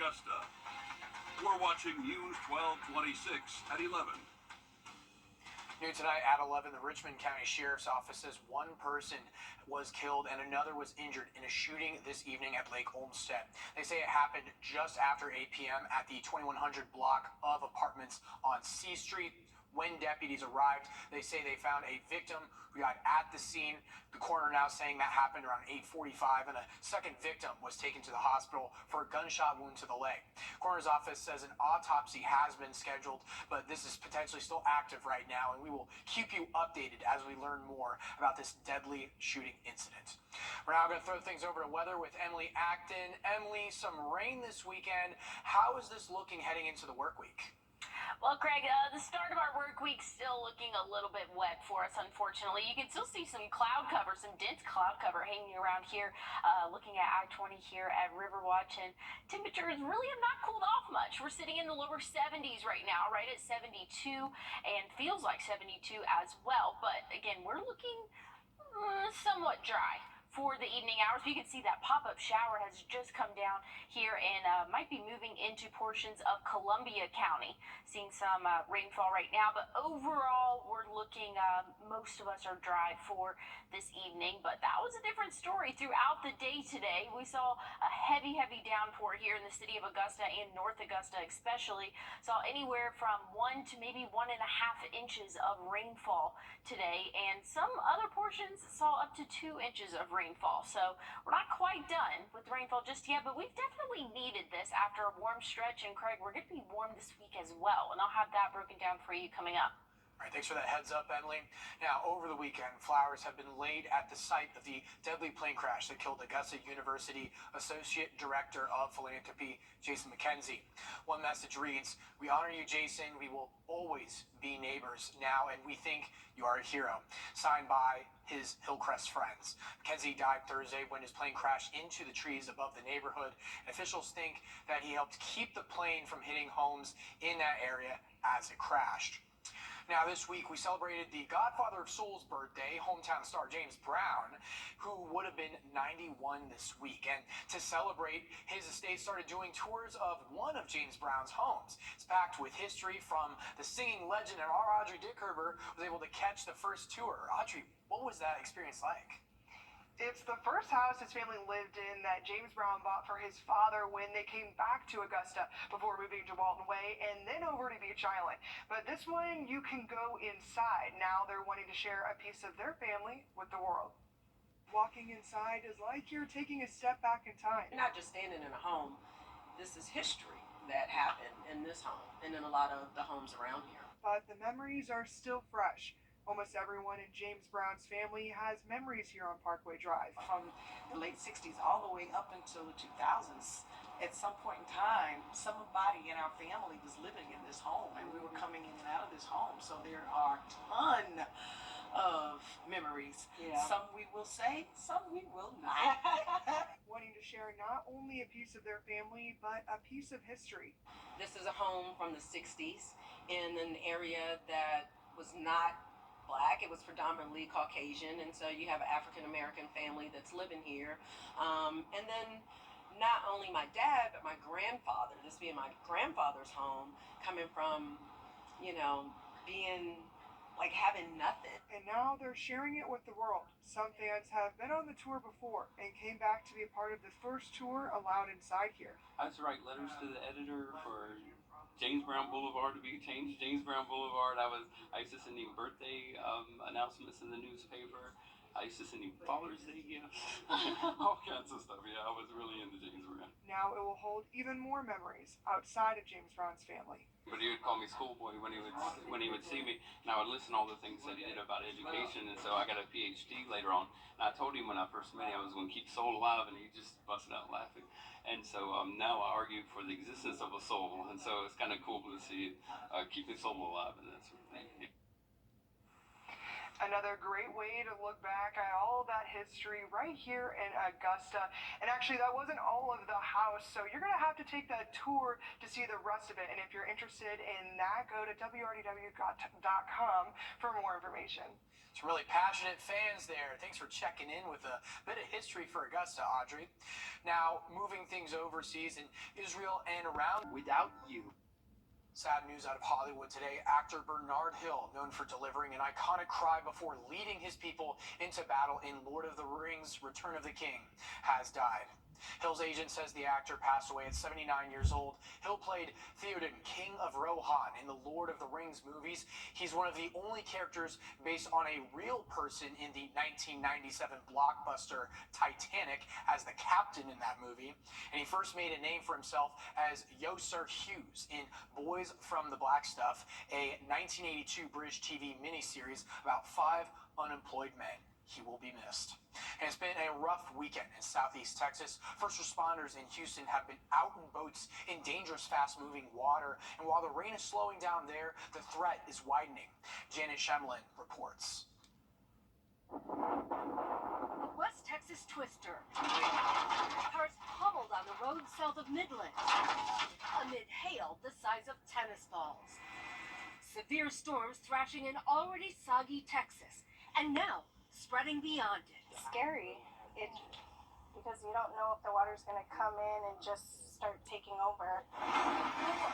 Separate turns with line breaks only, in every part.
Augusta. We're watching News 1226 at 11.
New tonight at 11, the Richmond County Sheriff's Office says one person was killed and another was injured in a shooting this evening at Lake Olmsted. They say it happened just after 8 p.m. at the 2100 block of apartments on C Street. When deputies arrived, they say they found a victim who got at the scene. The coroner now saying that happened around 8:45, and a second victim was taken to the hospital for a gunshot wound to the leg. Coroner's office says an autopsy has been scheduled, but this is potentially still active right now, and we will keep you updated as we learn more about this deadly shooting incident. We're now going to throw things over to weather with Emily Acton. Emily, some rain this weekend. How is this looking heading into the work week?
Well, Craig, the start of our work week still looking a little bit wet for us, unfortunately. You can still see some cloud cover, some dense cloud cover hanging around here, looking at I-20 here at Riverwatch, and temperatures really have not cooled off much. We're sitting in the lower 70s right now, right at 72, and feels like 72 as well. But again, we're looking somewhat dry for the evening hours. You can see that pop-up shower has just come down here and might be moving into portions of Columbia County. Seeing some rainfall right now, but overall we're looking, most of us are dry for this evening, but that was a different story throughout the day today. We saw a heavy downpour here in the city of Augusta and North Augusta especially. Saw anywhere from 1 to maybe 1.5 inches of rainfall today, and some other portions saw up to 2 inches of rainfall. So we're not quite done with rainfall just yet, but we've definitely needed this after a warm stretch. And Craig, we're going to be warm this week as well, and I'll have that broken down for you coming up.
All right, thanks for that heads up, Emily. Now, over the weekend, flowers have been laid at the site of the deadly plane crash that killed Augusta University Associate Director of Philanthropy, Jason McKenzie. One message reads, "We honor you, Jason. We will always be neighbors now, and we think you are a hero." Signed by his Hillcrest friends. McKenzie died Thursday when his plane crashed into the trees above the neighborhood. And officials think that he helped keep the plane from hitting homes in that area as it crashed. Now, this week, we celebrated the godfather of soul's birthday, hometown star James Brown, who would have been 91 this week. And to celebrate, his estate started doing tours of one of James Brown's homes. It's packed with history from the singing legend, and our Audrey Dickerber was able to catch the first tour. Audrey, what was that experience like?
It's the first house his family lived in that James Brown bought for his father when they came back to Augusta before moving to Walton Way and then over to Beach Island. But this one, you can go inside. Now they're wanting to share a piece of their family with the world. Walking inside is like you're taking a step back in time.
You're not just standing in a home. This is history that happened in this home and in a lot of the homes around here.
But the memories are still fresh. Almost everyone in James Brown's family has memories here on Parkway Drive.
From the late 60s all the way up until the 2000s, at some point in time, somebody in our family was living in this home, and we were coming in and out of this home. So there are a ton of memories. Yeah. Some we will say, some we will not.
Wanting to share not only a piece of their family, but a piece of history.
This is a home from the 60s in an area that was not Black. It was predominantly Caucasian, and so you have an African-American family that's living here. And then not only my dad, but my grandfather, this being my grandfather's home, coming from, being like having nothing.
And now they're sharing it with the world. Some fans have been on the tour before and came back to be a part of the first tour allowed inside here.
I used to write letters to the editor for James Brown Boulevard to be changed James Brown Boulevard. I used to send him birthday announcements in the newspaper. I used to send him Father's Day gifts, all kinds of stuff. Yeah, I was really into James Brown.
Now it will hold even more memories outside of James Brown's family.
But he would call me schoolboy when he would see me, and I would listen to all the things that he did about education. And so I got a PhD later on. And I told him when I first met him I was going to keep soul alive, and he just busted out laughing. And so now I argue for the existence of a soul, and so it's kind of cool to see keeping soul alive and that sort of thing.
Another great way to look back at all of that history right here in Augusta. And actually, that wasn't all of the house, so you're going to have to take that tour to see the rest of it. And if you're interested in that, go to wrdw.com for more information.
Some really passionate fans there. Thanks for checking in with a bit of history for Augusta, Audrey. Now, moving things overseas in Israel and around.
Without you.
Sad news out of Hollywood today. Actor Bernard Hill, known for delivering an iconic cry before leading his people into battle in Lord of the Rings: Return of the King, has died. Hill's agent says the actor passed away at 79 years old. Hill played Theoden, King of Rohan, in the Lord of the Rings movies. He's one of the only characters based on a real person in the 1997 blockbuster Titanic as the captain in that movie. And he first made a name for himself as Yosser Hughes in Boys from the Black Stuff, a 1982 British TV miniseries about 5 unemployed men. He will be missed. And it's been a rough weekend in Southeast Texas. First responders in Houston have been out in boats in dangerous, fast-moving water. And while the rain is slowing down there, the threat is widening. Janet Shemlin reports.
West Texas twister. Cars pummeled on the road south of Midland amid hail the size of tennis balls. Severe storms thrashing an already soggy Texas. And now, spreading beyond it.
Scary. Because you don't know if the water's going to come in and just start taking over.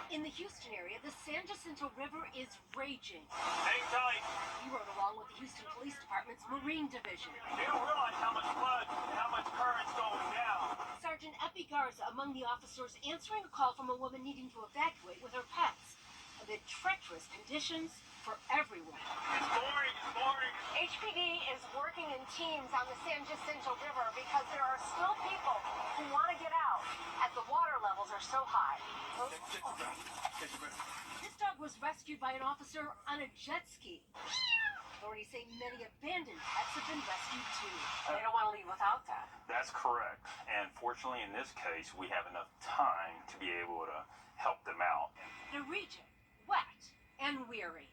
In the Houston area, the San Jacinto River is raging.
Hang tight.
We rode along with the Houston Police Department's Marine Division.
They don't realize how much flood and how much current's going down.
Sergeant Epi Garza among the officers answering a call from a woman needing to evacuate with her pets. Amid treacherous conditions for everyone.
It's boring. It's boring.
HPD is working in teams on the San Jacinto River because there are still people who want to get out as the water levels are so high.
This dog was rescued by an officer on a jet ski. Authorities say many abandoned pets have been rescued too.
They don't want to leave without that.
That's correct. And fortunately, in this case, we have enough time to be able to help them out.
The region, wet and weary.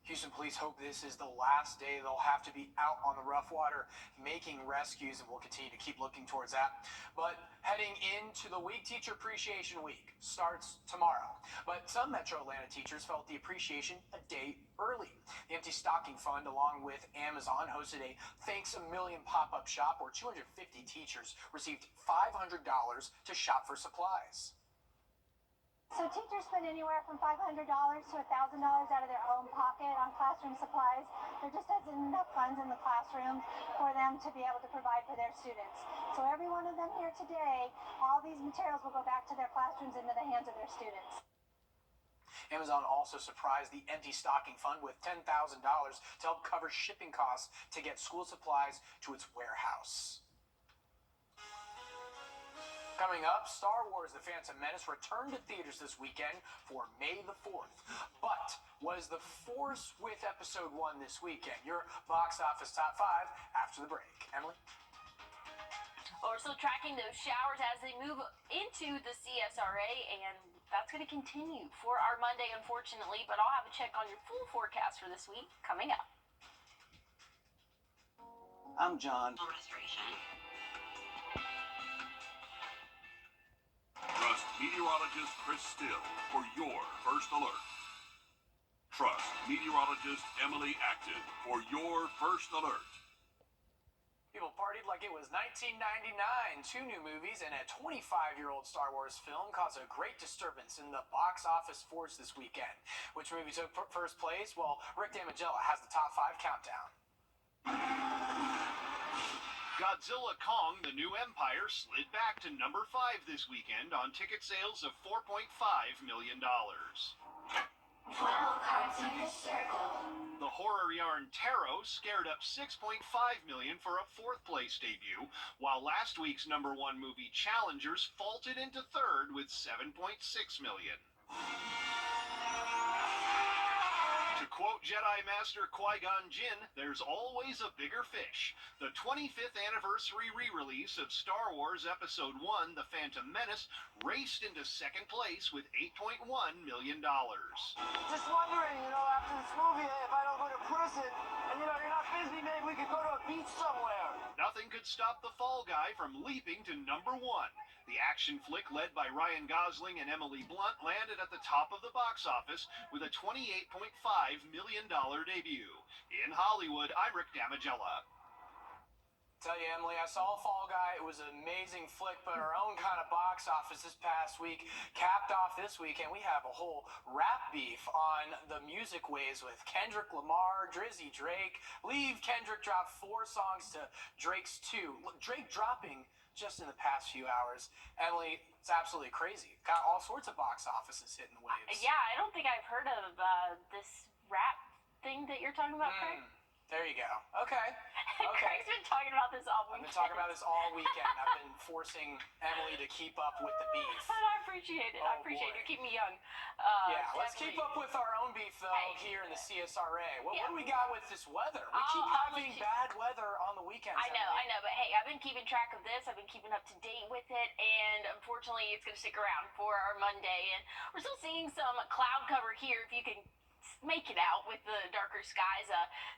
Houston police hope this is the last day they'll have to be out on the rough water making rescues, and we'll continue to keep looking towards that. But heading into the week, Teacher Appreciation Week starts tomorrow. But some Metro Atlanta teachers felt the appreciation a day early. The Empty Stocking Fund, along with Amazon, hosted a Thanks a Million pop-up shop where 250 teachers received $500 to shop for supplies.
So teachers spend anywhere from $500 to $1,000 out of their own pocket on classroom supplies. There just isn't enough funds in the classroom for them to be able to provide for their students. So every one of them here today, all these materials will go back to their classrooms into the hands of their students.
Amazon also surprised the Empty Stocking Fund with $10,000 to help cover shipping costs to get school supplies to its warehouse. Coming up, Star Wars: The Phantom Menace returned to theaters this weekend for May the 4th. But was the Force with Episode 1 this weekend? Your box office top 5 after the break. Emily?
We're still tracking those showers as they move into the CSRA, and that's going to continue for our Monday, unfortunately. But I'll have a check on your full forecast for this week coming up.
I'm John.
Restoration.
Trust meteorologist Chris Still for your first alert. Trust meteorologist Emily Acton for your first alert.
People partied like it was 1999. 2 new movies and a 25-year-old Star Wars film caused a great disturbance in the box office force this weekend. Which movie took first place? Well, Rick Damigella has the top 5 countdown.
Godzilla Kong: The New Empire slid back to number 5 this weekend on ticket sales of $4.5 million.
12 cards in the circle.
The horror yarn Tarot scared up $6.5 million for a 4th place debut, while last week's number 1 movie Challengers vaulted into 3rd with $7.6 million. To quote Jedi Master Qui-Gon Jinn, there's always a bigger fish. The 25th anniversary re-release of Star Wars Episode 1, The Phantom Menace, raced into 2nd place with $8.1 million.
Just wondering, after this movie, if I don't go to prison, and you're not busy, maybe we could go to a beach somewhere.
Nothing could stop the Fall Guy from leaping to number one. The action flick led by Ryan Gosling and Emily Blunt landed at the top of the box office with a $28.5 million debut. In Hollywood, I'm Rick Damigella.
Tell you, Emily, I saw Fall Guy. It was an amazing flick, but our own kind of box office this past week capped off this weekend. We have a whole rap beef on the music waves with Kendrick Lamar, Drizzy Drake. Believe Kendrick dropped 4 songs to Drake's 2. Drake dropping just in the past few hours. Emily, it's absolutely crazy. Got all sorts of box offices hitting the waves.
Yeah, I don't think I've heard of this rap thing that you're talking about, Craig.
There you go. Okay.
Craig's been talking about this all weekend.
I've been talking about this all weekend. I've been forcing Emily to keep up with the beef.
And I appreciate it. I appreciate it. You keep me young.
Yeah, let's keep up with our own beef, though, here in the CSRA. What do we got with this weather? We keep having bad weather on the weekends.
I know, but hey, I've been keeping track of this. I've been keeping up to date with it, and unfortunately, it's going to stick around for our Monday. And we're still seeing some cloud cover here, if you can make it out with the darker skies.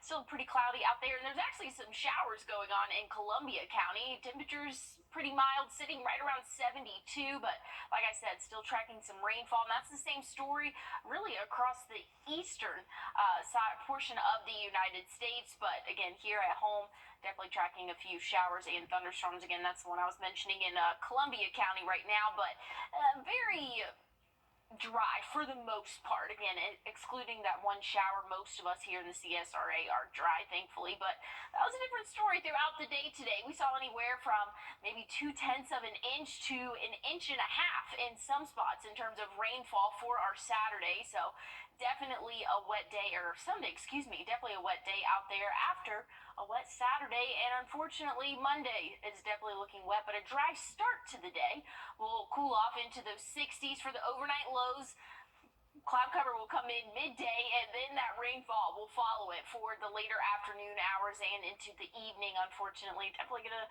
Still pretty cloudy out there, and there's actually some showers going on in Columbia County. Temperatures pretty mild, sitting right around 72, but like I said, still tracking some rainfall, and that's the same story really across the eastern portion of the United States. But again, here at home, definitely tracking a few showers and thunderstorms. Again, that's the one I was mentioning in Columbia County right now, but very dry for the most part. Again, excluding that one shower, most of us here in the CSRA are dry, thankfully, but that was a different story throughout the day today. We saw anywhere from maybe 0.2 of an inch to 1.5 inches in some spots in terms of rainfall for our Saturday. So definitely a wet day, or Sunday, excuse me, definitely a wet day out there after a wet Saturday, and unfortunately Monday is definitely looking wet, but a dry start to the day. We'll cool off into those 60s for the overnight lows. Cloud cover will come in midday, and then that rainfall will follow it for the later afternoon hours and into the evening. Unfortunately, definitely gonna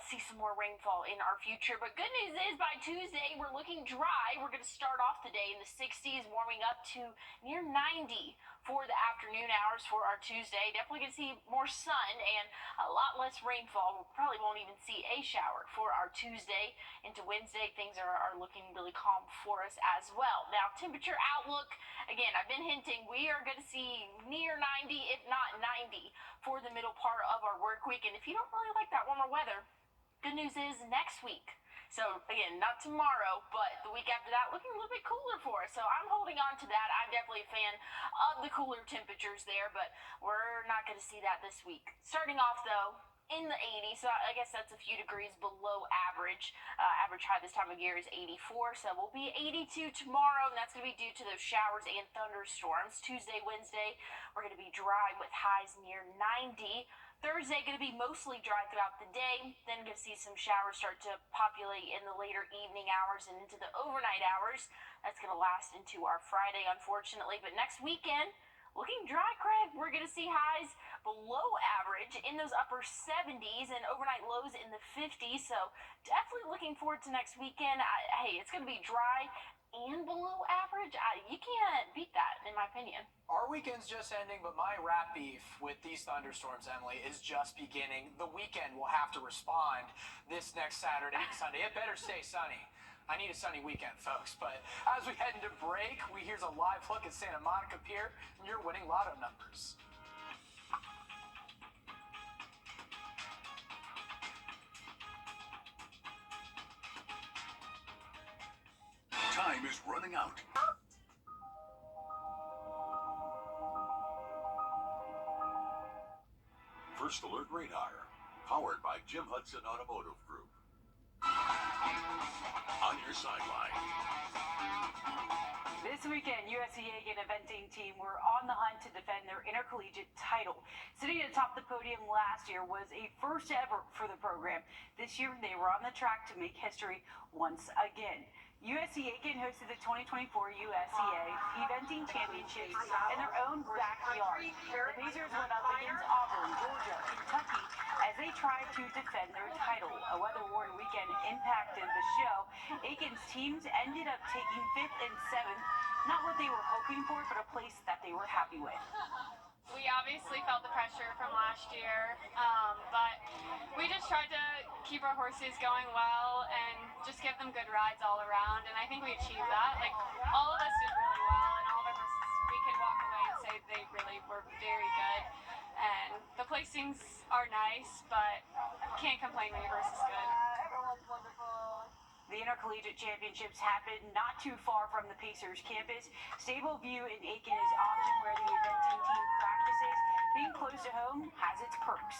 see some more rainfall in our future. But good news is, by Tuesday, we're looking dry. We're going to start off the day in the 60s, warming up to near 90 for the afternoon hours for our Tuesday. Definitely going to see more sun and a lot less rainfall. We probably won't even see a shower for our Tuesday. Into Wednesday, things are looking really calm for us as well. Now, temperature outlook, again, I've been hinting we are going to see near 90, if not 90, for the middle part of our work week. And if you don't really like that warmer weather, good news is next week. So again, not tomorrow, but the week after that, looking a little bit cooler for us. So I'm holding on to that. I'm definitely a fan of the cooler temperatures there, but we're not going to see that this week. Starting off though, in the 80s, so I guess that's a few degrees below average. Average high this time of year is 84, so we'll be 82 tomorrow, and that's going to be due to those showers and thunderstorms. Tuesday, Wednesday, we're going to be dry with highs near 90. Thursday, going to be mostly dry throughout the day. Then going to see some showers start to populate in the later evening hours and into the overnight hours. That's going to last into our Friday, unfortunately. But next weekend, looking dry, Craig. We're going to see highs below average in those upper 70s and overnight lows in the 50s. So definitely looking forward to next weekend. Hey, it's going to be dry and below average. You can't beat that, in my opinion.
Our weekend's just ending, but my rap beef with these thunderstorms, Emily, is just beginning. The weekend will have to respond this next Saturday and Sunday. It better stay sunny. I need a sunny weekend, folks. But as we head into break, here's a live look at Santa Monica Pier and your winning lotto numbers.
Time is running out. First Alert Radar, powered by Jim Hudson Automotive Group. On your sideline.
This weekend, USC Aiken eventing team were on the hunt to defend their intercollegiate title. Sitting atop the podium last year was a first ever for the program. This year, they were on the track to make history once again. USC Aiken hosted the 2024 USCA Eventing Championships in their own backyard. The Pacers went up against Auburn, Georgia, Kentucky as they tried to defend their title. A weather-worn weekend impacted the show. Aiken's teams ended up taking 5th and 7th, not what they were hoping for, but a place that they were happy with.
we obviously felt the pressure from last year, but we just tried to keep our horses going well and just give them good rides all around, and I think we achieved that. Like, all of us did really well, and all of our horses, we could walk away and say they really were very good. And the placings are nice, but can't complain when your horse is good.
Everyone's wonderful.
The Intercollegiate Championships happen not too far from the Pacers campus. Stable View in Aiken is often where the eventing team practices. Being close to home has its perks.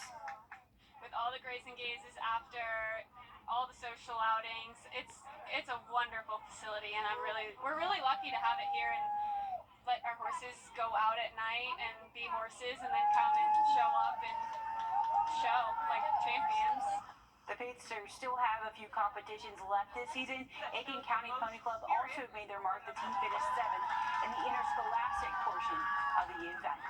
With all the grays and gazes after all the social outings, it's a wonderful facility, and we're really lucky to have it here and let our horses go out at night and be horses and then come and show up and show like champions.
The Pacers still have a few competitions left this season. Aiken County Pony Club also made their mark. The team finished 7th in the interscholastic portion of the event.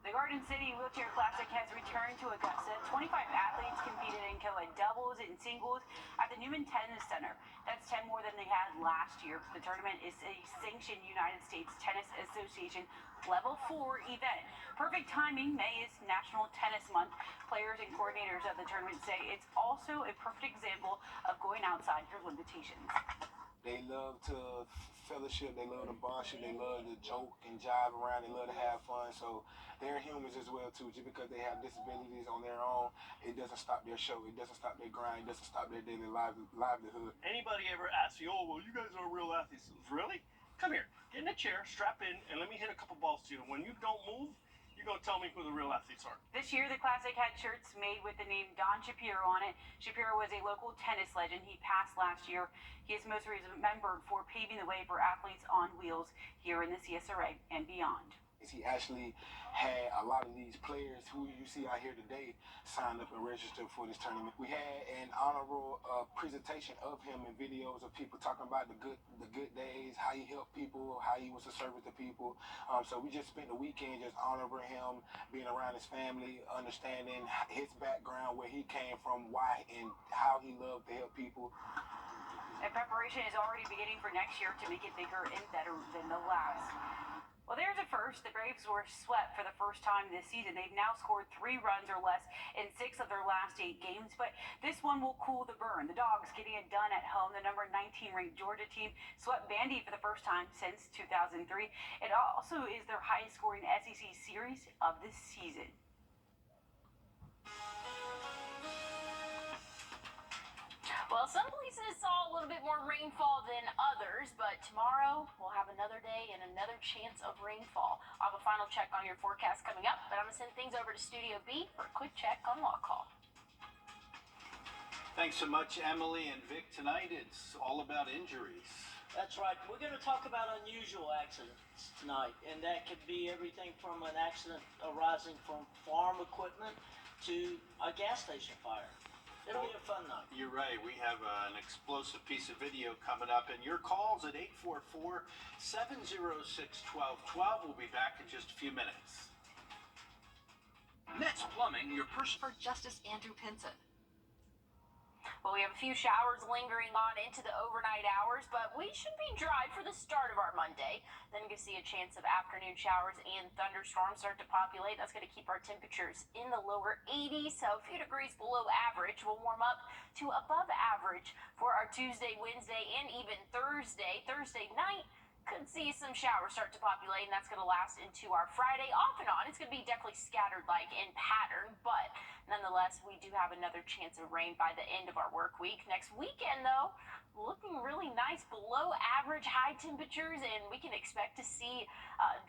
The Garden City Wheelchair Classic has returned to Augusta. 25 athletes competed in co-ed doubles and singles at the Newman Tennis Center. That's 10 more than they had last year. The tournament is a sanctioned United States Tennis Association Level 4 event. Perfect timing. May is National Tennis Month. Players and coordinators of the tournament say it's also a perfect example of going outside your limitations.
They love to fellowship, they love to bondship, they love to joke and jive around, they love to have fun. So they're humans as well too. Just because they have disabilities on their own, it doesn't stop their show, it doesn't stop their grind, it doesn't stop their daily livelihood.
Anybody ever ask you, oh, well, you guys are real athletes? Really? Come here, get in a chair, strap in, and let me hit a couple balls to you. When you don't move, you're going to tell me who the real athletes are.
This year, the Classic had shirts made with the name Don Shapiro on it. Shapiro was a local tennis legend. He passed last year. He is most remembered for paving the way for athletes on wheels here in the CSRA and beyond.
He actually had a lot of these players who you see out here today sign up and register for this tournament. We had an honorable presentation of him and videos of people talking about the good days, how he helped people, how he was a servant to people. So we just spent the weekend just honoring him, being around his family, understanding his background, where he came from, why and how he loved to help people.
And preparation is already beginning for next year to make it bigger and better than the last. Well, there's a first. The Braves were swept for the first time this season. They've now scored 3 runs or less in 6 of their last 8 games, but this one will cool the burn. The Dogs getting it done at home. The number 19 ranked Georgia team swept Vandy for the first time since 2003. It also is their highest scoring SEC series of the season.
Well, some places saw a little bit more rainfall than others, but tomorrow we'll have another day and another chance of rainfall. I'll have a final check on your forecast coming up, but I'm going to send things over to Studio B for a quick check on Law Call.
Thanks so much, Emily and Vic. Tonight it's all about injuries.
That's right. We're going to talk about unusual accidents tonight, and that could be everything from an accident arising from farm equipment to a gas station fire. It'll be a fun night.
You're right. We have an explosive piece of video coming up, and your calls at 844-706-1212. We'll be back in just a few minutes.
Nets Plumbing, your person
for Justice Andrew Pinson.
Well, we have a few showers lingering on into the overnight hours, but we should be dry for the start of our Monday. Then you can see a chance of afternoon showers and thunderstorms start to populate. That's going to keep our temperatures in the lower 80s, so a few degrees below average. We'll warm up to above average for our Tuesday, Wednesday, and even Thursday. Thursday night, could see some showers start to populate, and that's going to last into our Friday. Off and on, it's going to be definitely scattered like in pattern, but nonetheless, we do have another chance of rain by the end of our work week. Next weekend, though, looking really nice, below average high temperatures, and we can expect to see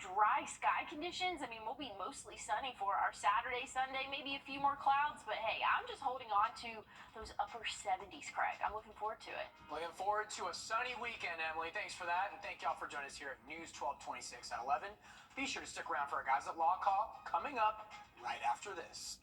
dry sky conditions. I mean, we'll be mostly sunny for our Saturday, Sunday, maybe a few more clouds, but hey, I'm just holding on to those upper 70s, Craig. I'm looking forward to it.
Looking forward to a sunny weekend, Emily. Thanks for that, and thank y'all for joining us here at News 1226 at 11. Be sure to stick around for our guys at Law Call coming up right after this.